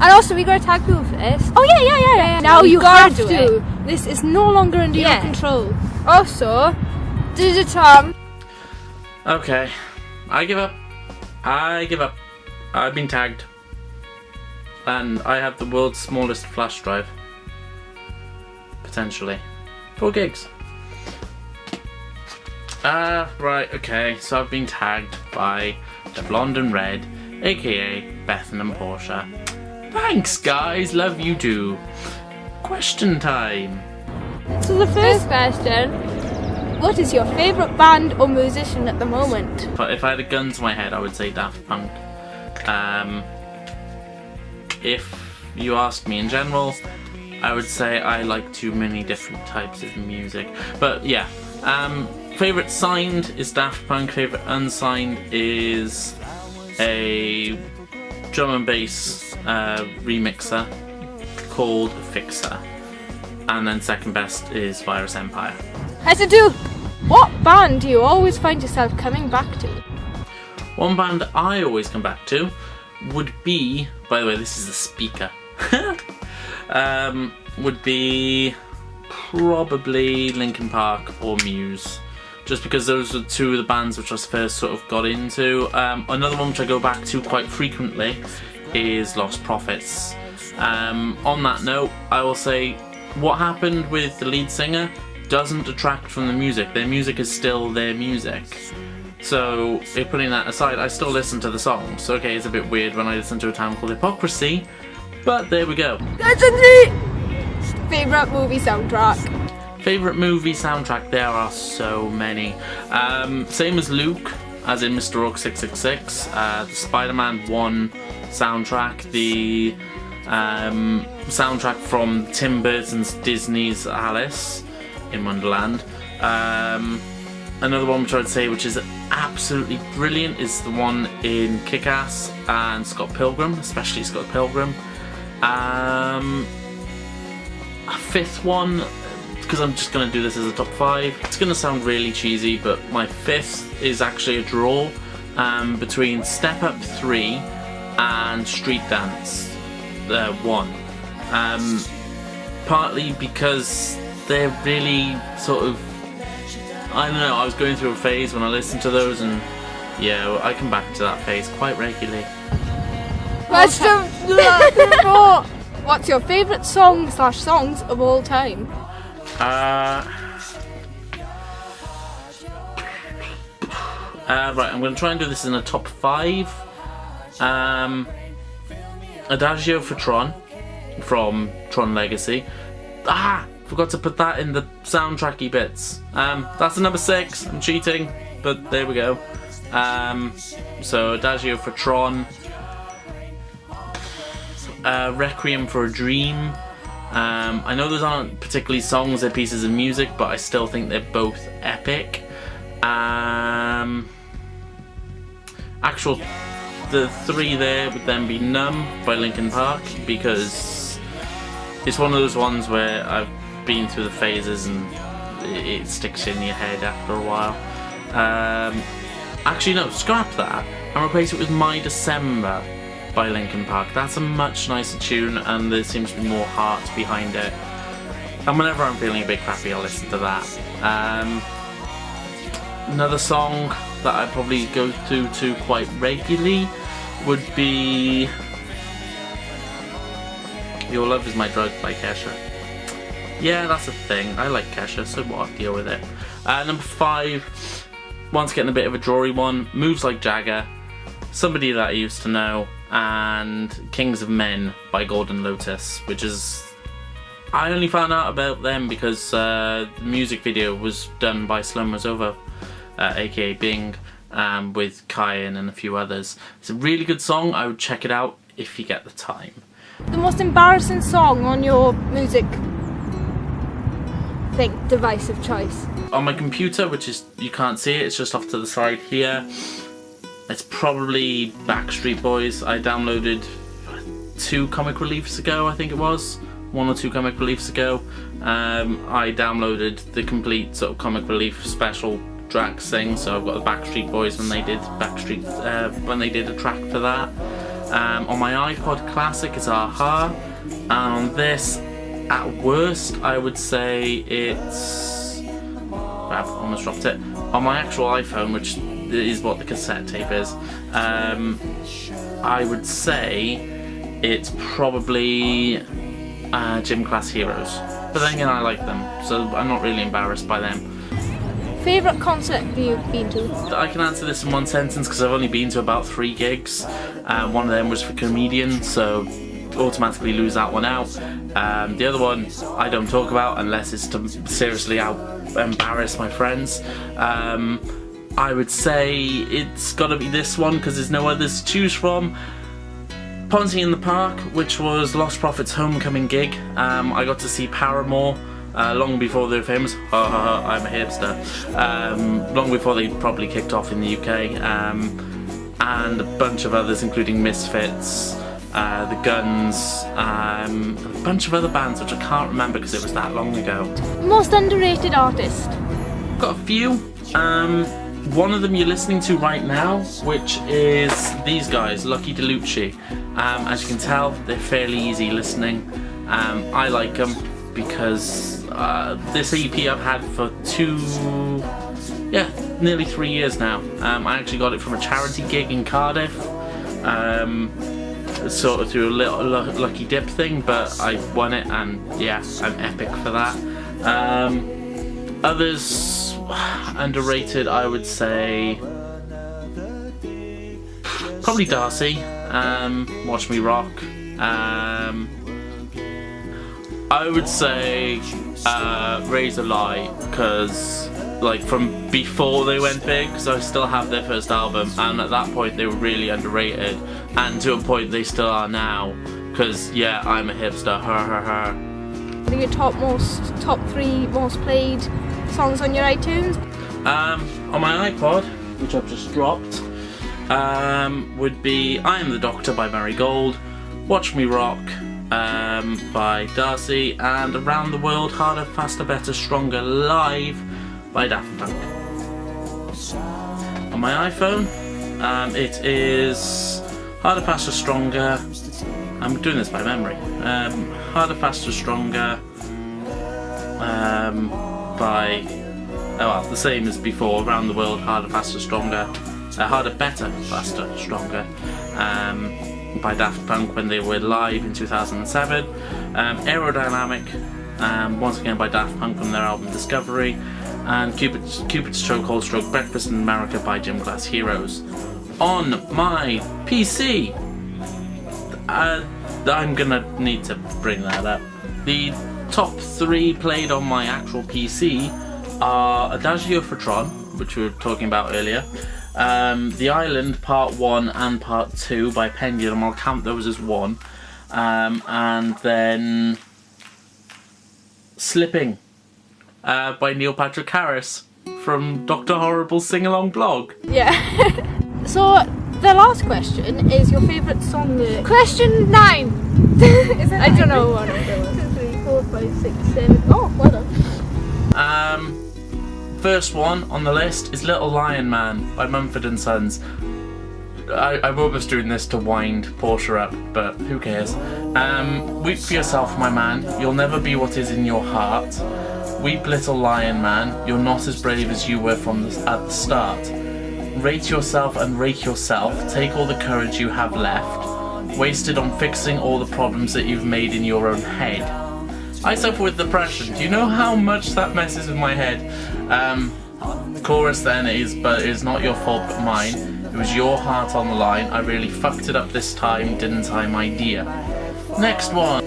And also, we got a tag pool for this. Oh yeah. Now you have to. It. This is no longer under your control. Also, Digitom. Okay, I give up. I've been tagged. And I have the world's smallest flash drive. Potentially. 4 gigs. Right, okay, so I've been tagged by DaBlondanRed, aka Bethan and Portia. Thanks guys, love you too. Question time. So the first question, what is your favourite band or musician at the moment? If I had a gun to my head, I would say Daft Punk. If you ask me in general, I would say I like too many different types of music. But yeah, favourite signed is Daft Punk, favourite unsigned is a drum and bass remixer called Fixer. And then second best is Virus Empire. As to do, what band do you always find yourself coming back to? One band I always come back to would be, by the way, this is the speaker, would be probably Linkin Park or Muse, just because those are two of the bands which I first sort of got into. Another one which I go back to quite frequently is Lost Prophets. On that note, I will say what happened with the lead singer doesn't detract from the music. Their music is still their music. So, if putting that aside, I still listen to the songs. Okay, it's a bit weird when I listen to a town called Hypocrisy, but there we go. That's a favourite movie soundtrack. Favourite movie soundtrack? There are so many. Same as Luke, as in Mr. Rourke 666, the Spider-Man 1 soundtrack, the soundtrack from Tim Burton's Disney's Alice in Wonderland. Another one which I would say which is absolutely brilliant is the one in Kick-Ass and Scott Pilgrim, especially Scott Pilgrim. A fifth one, because I'm just going to do this as a top 5, it's going to sound really cheesy, but my fifth is actually a draw between Step Up 3 and Street Dance 1. Partly because they're really sort of, I don't know, I was going through a phase when I listened to those, and yeah, I come back to that phase quite regularly. Question 4. What's your favourite song/songs of all time? Right, I'm going to try and do this in a top 5. Adagio for Tron, from Tron Legacy. Forgot to put that in the soundtracky bits. That's a number 6. I'm cheating, but there we go. So Adagio for Tron, Requiem for a Dream. I know those aren't particularly songs, they're pieces of music, but I still think they're both epic. The 3 there would then be Numb by Linkin Park, because it's one of those ones where I've been through the phases and it sticks in your head after a while. Actually no, scrap that and replace it with My December by Linkin Park. That's a much nicer tune and there seems to be more heart behind it. And whenever I'm feeling a bit crappy, I'll listen to that. Another song that I probably go to quite regularly would be Your Love Is My Drug by Kesha. Yeah, that's a thing. I like Kesha, so what? Deal with it. Number 5, once getting a bit of a drawy one, Moves Like Jagger, Somebody That I Used to Know, and Kings of Men by Golden Lotus, which is, I only found out about them because the music video was done by Sloan Mazova, aka Bing, with Kyan and a few others. It's a really good song. I would check it out if you get the time. The most embarrassing song on your music device of choice? On my computer, which is, you can't see it, it's just off to the side here. It's probably Backstreet Boys. I downloaded 2 comic reliefs ago, I think it was. 1 or 2 comic reliefs ago. I downloaded the complete sort of comic relief special tracks thing, so I've got the Backstreet Boys when they did a track for that. On my iPod Classic it's Aha. And on this, at worst, I would say it's... I've almost dropped it. On my actual iPhone, which is what the cassette tape is, I would say it's probably Gym Class Heroes. But then again, I like them, so I'm not really embarrassed by them. Favourite concert you've been to? I can answer this in one sentence because I've only been to about 3 gigs. One of them was for comedian, so automatically lose that one out. The other one I don't talk about unless it's to seriously embarrass my friends. I would say it's got to be this one because there's no others to choose from. Ponzi in the Park, which was Lost Prophet's homecoming gig. I got to see Paramore long before they were famous. I'm a hipster. Long before they probably kicked off in the UK. And a bunch of others, including Misfits, The Guns, a bunch of other bands which I can't remember because it was that long ago. Most underrated artist? Got a few. One of them you're listening to right now, which is these guys, Lucky DeLucci. As you can tell, they're fairly easy listening. I like them because this EP I've had for nearly 3 years now. I actually got it from a charity gig in Cardiff. Sort of through a little lucky dip thing, but I won it, and yeah, I'm epic for that. Others underrated, I would say probably Darcy. Watch Me Rock. I would say Razor Lie, because like from before they went big, because I still have their first album, and at that point they were really underrated, and to a point they still are now, because yeah, I'm a hipster, What are your top 3 most played songs on your iTunes? On my iPod, which I've just dropped, would be I Am the Doctor by Mary Gold, Watch Me Rock by Darcy, and Around the World Harder, Faster, Better, Stronger Live by Daft Punk. On my iPhone, it is Harder, Faster, Stronger. I'm doing this by memory. Harder, Faster, Stronger by the same as before. Around the World, Harder, Faster, Stronger. Harder, Better, Faster, Stronger by Daft Punk when they were live in 2007. Aerodynamic, once again by Daft Punk from their album Discovery. And Cupid's Chokehold Stroke Breakfast in America by Gym Class Heroes. On my PC, I'm gonna need to bring that up. The top 3 played on my actual PC are Adagio for Tron, which we were talking about earlier, The Island Part 1 and Part 2 by Pendulum, I'll count those as one, and then Slipping by Neil Patrick Harris from Dr. Horrible's sing-along blog. Yeah. So the last question is your favourite song lyric. Question 9. Is it I don't know what it was. 2, 3, 4, 5, 6, 7. Oh, well done. First one on the list is Little Lion Man by Mumford & Sons. I'm almost doing this to wind Portia up, but who cares? Weep for yourself, my man. You'll never be what is in your heart. Weep, little lion man. You're not as brave as you were at the start. Rate yourself and rake yourself. Take all the courage you have left, wasted on fixing all the problems that you've made in your own head. I suffer with depression. Do you know how much that messes with my head? The chorus then is, but it's not your fault but mine. It was your heart on the line. I really fucked it up this time, didn't I, my dear? Next one.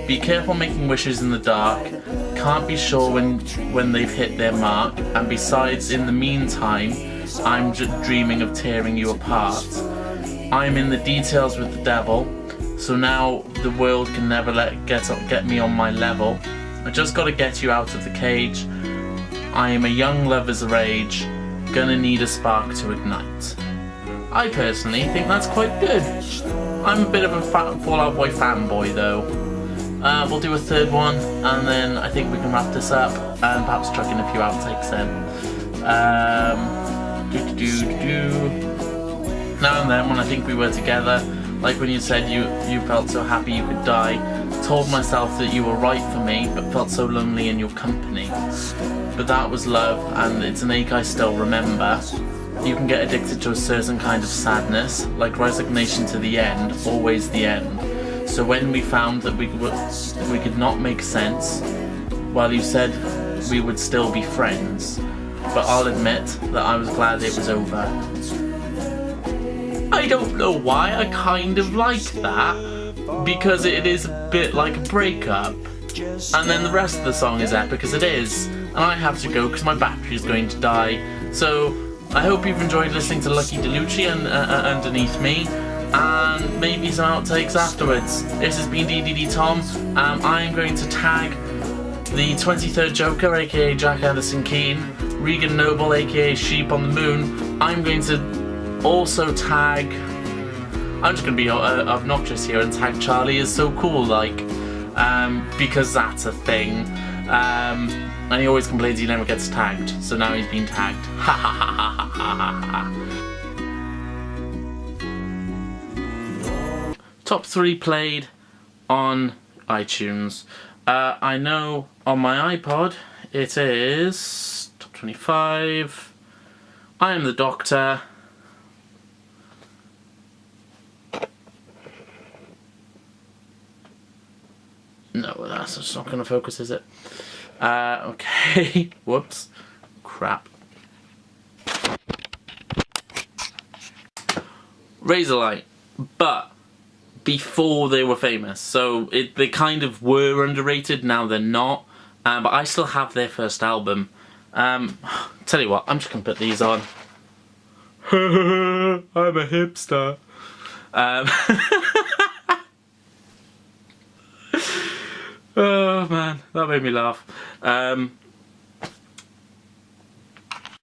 Be careful making wishes in the dark. Can't be sure when they've hit their mark. And besides, in the meantime, I'm just dreaming of tearing you apart. I'm in the details with the devil, so now the world can never get me on my level. I just gotta get you out of the cage. I am a young lover's rage, gonna need a spark to ignite. I personally think that's quite good. I'm a bit of a Fall Out Boy fanboy though. We'll do a third one, and then I think we can wrap this up, and perhaps chuck in a few outtakes then. Now and then when I think we were together, like when you said you felt so happy you could die, told myself that you were right for me, but felt so lonely in your company. But that was love, and it's an ache I still remember. You can get addicted to a certain kind of sadness, like resignation to the end, always the end. So when we found that we could not make sense, well, you said we would still be friends. But I'll admit that I was glad it was over. I don't know why, I kind of like that, because it is a bit like a breakup. And then the rest of the song is epic as it is, and I have to go because my battery is going to die. So I hope you've enjoyed listening to Lucky DeLucci and underneath me, and maybe some outtakes afterwards. This has been DDD Tom. I am going to tag the 23rd Joker, aka Jack Anderson Keane, Regan Noble, aka Sheep on the Moon. I'm going to also tag, I'm just going to be obnoxious here and tag Charlie is so cool, like, because that's a thing. And he always complains he never gets tagged, so now he's been tagged. Ha ha ha ha ha ha ha. Top 3 played on iTunes. I know on my iPod it is top 25. I Am the Doctor. No, that's just not going to focus, is it? Okay. Whoops. Crap. Razorlight. But before they were famous. So they kind of were underrated, now they're not. But I still have their first album. Tell you what, I'm just going to put these on. I'm a hipster. Oh man, that made me laugh.